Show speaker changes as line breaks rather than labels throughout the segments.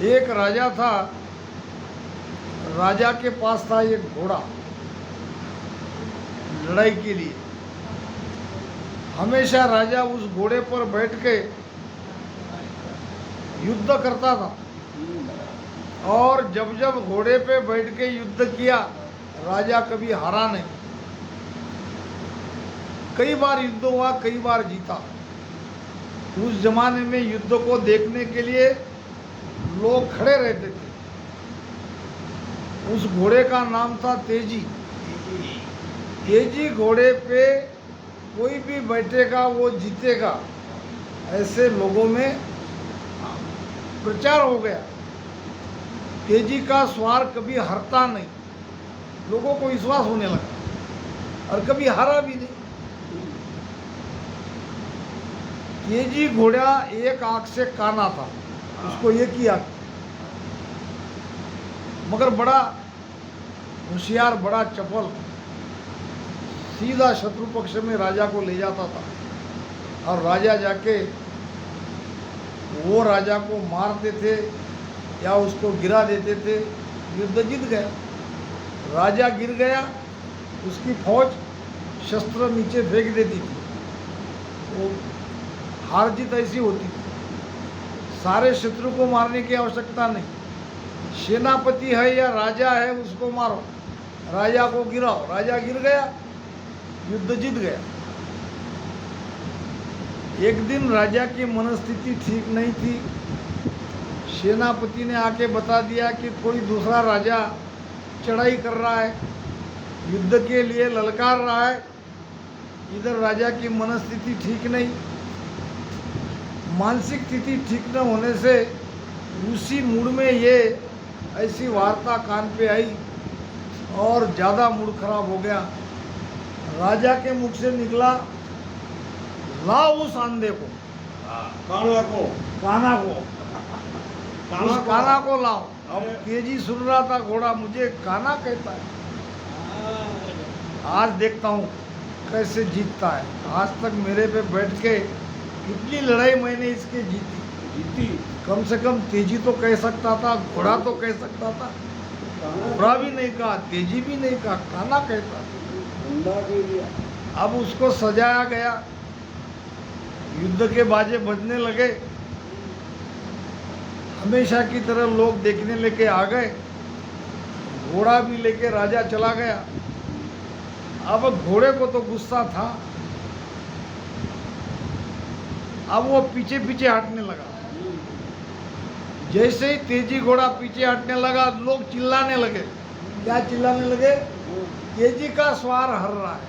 एक राजा था। राजा के पास था एक घोड़ा लड़ाई के लिए। हमेशा राजा उस घोड़े पर बैठ के युद्ध करता था, और जब जब घोड़े पे बैठ के युद्ध किया, राजा कभी हारा नहीं। कई बार युद्ध हुआ, कई बार जीता। उस जमाने में युद्ध को देखने के लिए लोग खड़े रहते थे। उस घोड़े का नाम था तेजी। तेजी घोड़े पे कोई भी बैठेगा वो जीतेगा, ऐसे लोगों में प्रचार हो गया। तेजी का सवार कभी हारता नहीं, लोगों को विश्वास होने लगा, और कभी हारा भी नहीं। तेजी घोड़ा एक आंख से काना था, उसको एक ही आंख, मगर बड़ा होशियार, बड़ा चपल, सीधा शत्रु पक्ष में राजा को ले जाता था, और राजा जाके वो राजा को मारते थे या उसको गिरा देते थे। युद्ध जीत गया, राजा गिर गया, उसकी फौज शस्त्र नीचे फेंक देती थी। वो हार जीत ऐसी होती थी। सारे शत्रु को मारने की आवश्यकता नहीं, सेनापति है या राजा है उसको मारो, राजा को गिराओ, राजा गिर गया, युद्ध जीत गया। एक दिन राजा की मनस्थिति ठीक नहीं थी। सेनापति ने आके बता दिया कि कोई दूसरा राजा चढ़ाई कर रहा है, युद्ध के लिए ललकार रहा है। इधर राजा की मनस्थिति ठीक नहीं, मानसिक स्थिति ठीक न होने से उसी मूड में ये ऐसी वार्ता कान पे आई, और ज़्यादा मूड खराब हो गया। राजा के मुख से निकला, लाओ उस अंधे को, काना को उस काना को लाओ। अब तेजी सुन रहा था घोड़ा, मुझे काना कहता है, आज देखता हूँ कैसे जीतता है। आज तक मेरे पे बैठ के कितनी लड़ाई मैंने इसके जीती। कम से कम तेजी तो कह सकता था, घोड़ा तो कह सकता था, घोड़ा भी नहीं कहा, तेजी भी नहीं कहा, काना कहता। अब उसको सजाया गया, युद्ध के बाजे बजने लगे, हमेशा की तरह लोग देखने लेके आ गए। घोड़ा भी लेके राजा चला गया। अब घोड़े को तो गुस्सा था, अब वो पीछे पीछे हटने लगा। जैसे ही तेजी घोड़ा पीछे हटने लगा, लोग चिल्लाने लगे। क्या चिल्लाने लगे? तेजी का सवार हार रहा है,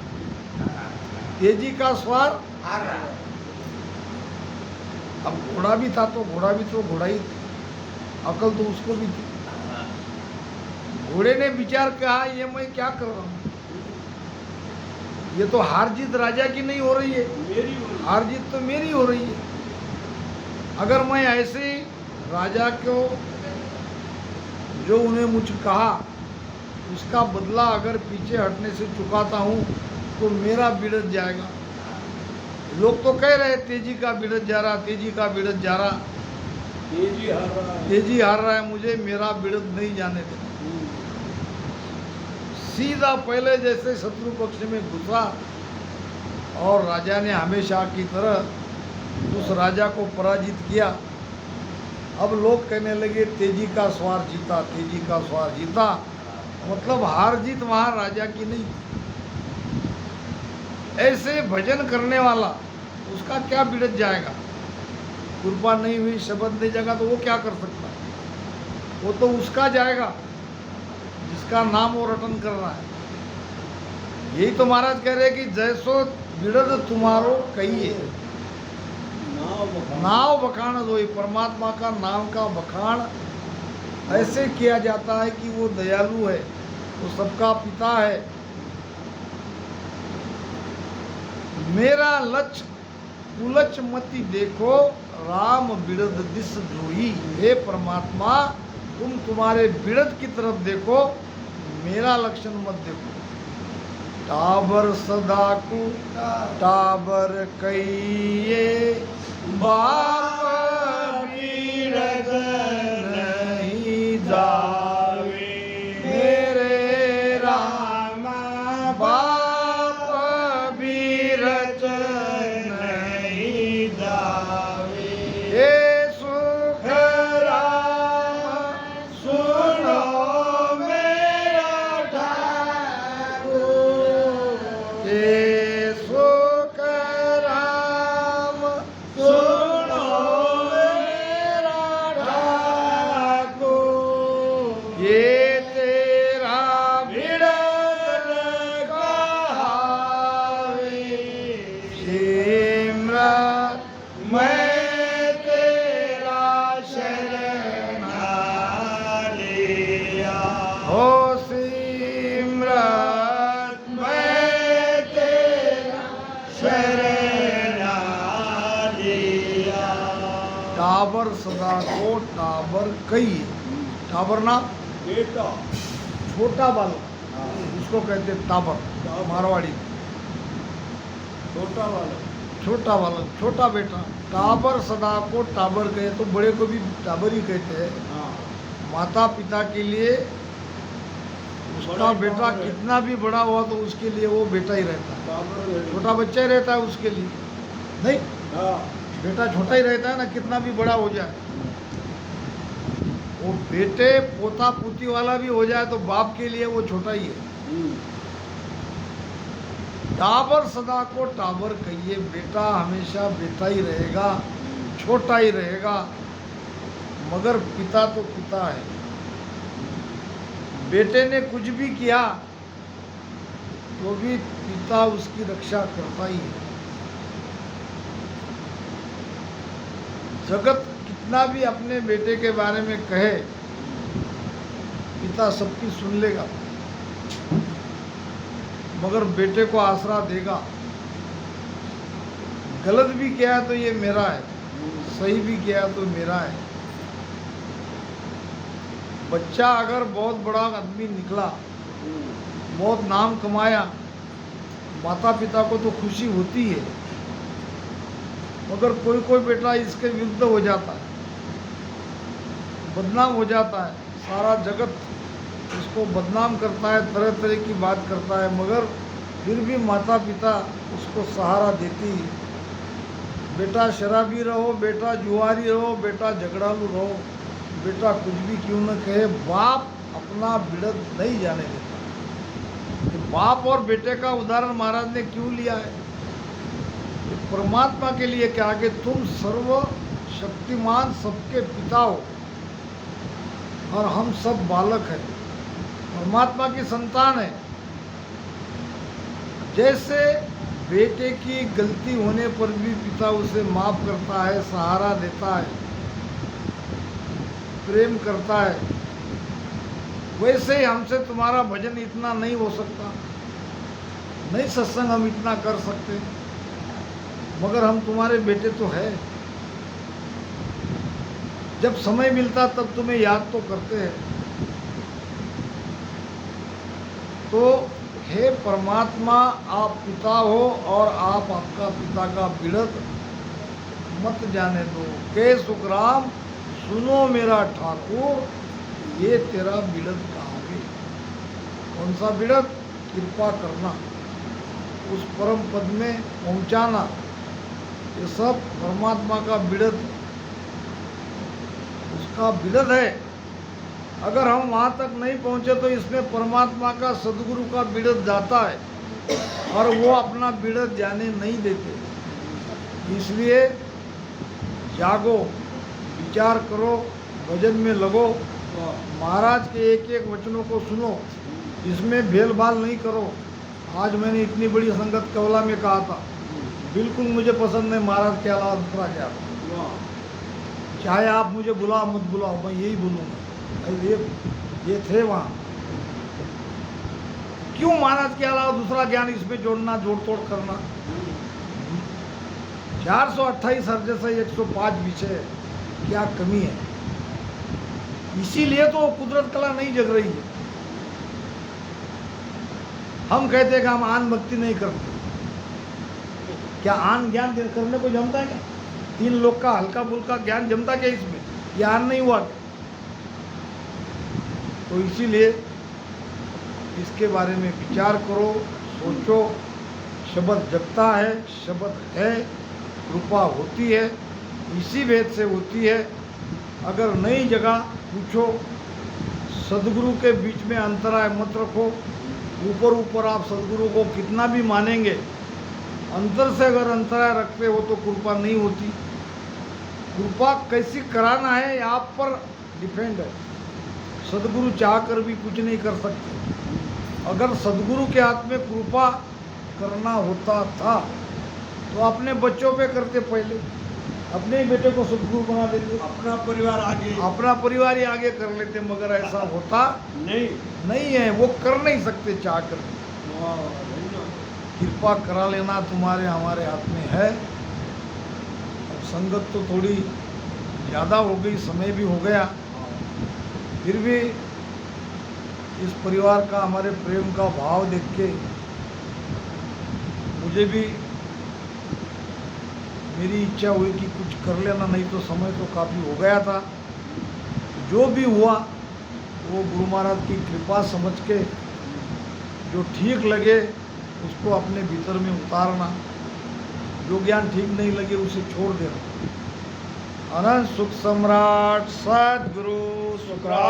तेजी का सवार हार रहा है। अब घोड़ा भी था तो घोड़ा ही, अकल तो उसको भी थी। घोड़े ने विचार कहा, ये मैं क्या कर रहा हूँ, ये तो हार जीत राजा की नहीं हो रही है, हार जीत तो मेरी हो रही है। अगर मैं ऐसे ही राजा को जो उन्हें मुझ कहा उसका बदला अगर पीछे हटने से चुकाता हूँ तो मेरा बिगड़ जाएगा। लोग तो कह रहे तेजी का बिगड़ जा रहा, तेजी का बिगड़ जा रहा, तेजी हार रहा है, मुझे मेरा बिगड़ नहीं जाने देना। सीधा पहले जैसे शत्रु पक्ष में घुसा, और राजा ने हमेशा की तरह उस राजा को पराजित किया। अब लोग कहने लगे तेजी का सवार जीता, तेजी का सवार जीता, मतलब हार जीत वहाँ राजा की नहीं। ऐसे भजन करने वाला, उसका क्या बिगड़ जाएगा? कृपा नहीं हुई, शब्द नहीं जाएगा तो वो क्या कर सकता? वो तो उसका जाएगा जिसका नाम वो रटन कर रहा है। यही तो महाराज कह रहे कि जैसो बिड़द तुम्हारो कहिए, नाव बखान दो। परमात्मा का नाम का बखान ऐसे किया जाता है कि वो दयालु है, वो सबका पिता है। मेरा लक्ष्य कुलच मति देखो, राम बिड़द दिस जोई। हे परमात्मा, तुम तुम्हारे बिड़द की तरफ देखो, मेरा लक्षण मत देखो। टाबर सदा को टाबर कहिए, बाप बिड़द टाबर सदा को टाबर कही। टाबर ना
बेटा
छोटा बालक,
हाँ,
उसको कहते हैं टाबर,
टाबर।
मारवाड़ी।
छोटा वाला
छोटा बालक, छोटा बेटा। टाबर सदा को टाबर कहे, तो बड़े को भी टाबर ही कहते हैं।
हाँ,
माता पिता के लिए उसका
बड़ा ही
बेटा
टाबर है।
कितना भी बड़ा हुआ तो उसके लिए वो बेटा ही रहता है।
टाबर है।
छोटा बच्चा ही रहता है उसके लिए, नहीं
हाँ,
बेटा छोटा ही रहता है ना, कितना भी बड़ा हो जाए। वो बेटे पोता पोती वाला भी हो जाए तो बाप के लिए वो छोटा ही है। टाबर सदा को टाबर कहिए, बेटा हमेशा बेटा ही रहेगा, छोटा ही रहेगा, मगर पिता तो पिता है। बेटे ने कुछ भी किया तो भी पिता उसकी रक्षा करता ही है। जगत कितना भी अपने बेटे के बारे में कहे, पिता सबकी सुन लेगा, मगर बेटे को आसरा देगा। गलत भी किया है तो ये मेरा है, सही भी किया है तो मेरा है। बच्चा अगर बहुत बड़ा आदमी निकला, बहुत नाम कमाया, माता पिता को तो खुशी होती है, मगर कोई कोई बेटा इसके विरुद्ध हो जाता है, बदनाम हो जाता है, सारा जगत इसको बदनाम करता है, तरह तरह की बात करता है, मगर फिर भी माता पिता उसको सहारा देती है। बेटा शराबी रहो, बेटा जुआरी रहो, बेटा झगड़ालू रहो, बेटा कुछ भी क्यों न कहे, बाप अपना बिड़द नहीं जाने देता। तो बाप और बेटे का उदाहरण महाराज ने क्यों लिया है? कि परमात्मा के लिए क्या कि तुम सर्व शक्तिमान सबके पिता हो और हम सब बालक हैं, परमात्मा की संतान है। जैसे बेटे की गलती होने पर भी पिता उसे माफ करता है, सहारा देता है, प्रेम करता है, वैसे ही हमसे तुम्हारा भजन इतना नहीं हो सकता, नहीं सत्संग हम इतना कर सकते, मगर हम तुम्हारे बेटे तो है। जब समय मिलता तब तुम्हें याद तो करते हैं। तो हे परमात्मा, आप पिता हो और आप आपका पिता का बिड़द मत जाने दो। के सुखराम सुनो मेरा ठाकुर, ये तेरा बिड़द कहाँ है? कौन सा बिड़द? कृपा करना, उस परम पद में पहुंचाना, ये सब परमात्मा का बिड़द, उसका बिड़द है। अगर हम वहाँ तक नहीं पहुँचे तो इसमें परमात्मा का, सदगुरु का बिड़द जाता है और वो अपना बिड़द जाने नहीं देते। इसलिए जागो, विचार करो, भजन में लगो, महाराज के एक एक वचनों को सुनो, इसमें भेलभाल नहीं करो। आज मैंने इतनी बड़ी संगत कवला में कहा था, बिल्कुल मुझे पसंद नहीं महाराज के अलावा दूसरा क्या। चाहे आप मुझे बुलाओ मत बुलाओ, मैं यही बोलूँगा। ये थे वहाँ, क्यों महाराज के अलावा दूसरा ज्ञान इसमें जोड़ना, जोड़ तोड़ करना। 428 अर्ज से 105 विषय, क्या कमी है? इसीलिए तो कुदरत कला नहीं जग रही है। हम कहते हैं कि हम आन भक्ति नहीं करते, क्या आन ज्ञान करने को जमता है क्या? 3 लोग का हल्का फुल्का ज्ञान जमता क्या इसमें? ये आन नहीं हुआ। तो इसीलिए इसके बारे में विचार करो, सोचो। शब्द जगता है, शब्द है, कृपा होती है, इसी भेद से होती है। अगर नहीं जगा, पूछो। सदगुरु के बीच में अंतराय मत रखो। ऊपर ऊपर आप सदगुरु को कितना भी मानेंगे, अंतर से अगर अंतराय रखते हो तो कृपा नहीं होती। कृपा कैसी कराना है आप पर डिपेंड है। सदगुरु चाह कर भी कुछ नहीं कर सकते। अगर सदगुरु के हाथ में कृपा करना होता था तो अपने बच्चों पे करते, पहले अपने ही बेटे को सदगुरु बना देते,
अपना परिवार आगे,
अपना परिवार ही आगे कर लेते, मगर ऐसा होता नहीं है। वो कर नहीं सकते चाह कर। कृपा करा लेना तुम्हारे हमारे हाथ में है। अब संगत तो थोड़ी ज़्यादा हो गई, समय भी हो गया, फिर भी इस परिवार का, हमारे प्रेम का भाव देख के मुझे भी मेरी इच्छा हुई कि कुछ कर लेना, नहीं तो समय तो काफ़ी हो गया था। जो भी हुआ वो गुरु महाराज की कृपा समझ के जो ठीक लगे उसको अपने भीतर में उतारना, जो ज्ञान ठीक नहीं लगे उसे छोड़ देना। अनंत सुख सम्राट सद्गुरु शुक्राचार्य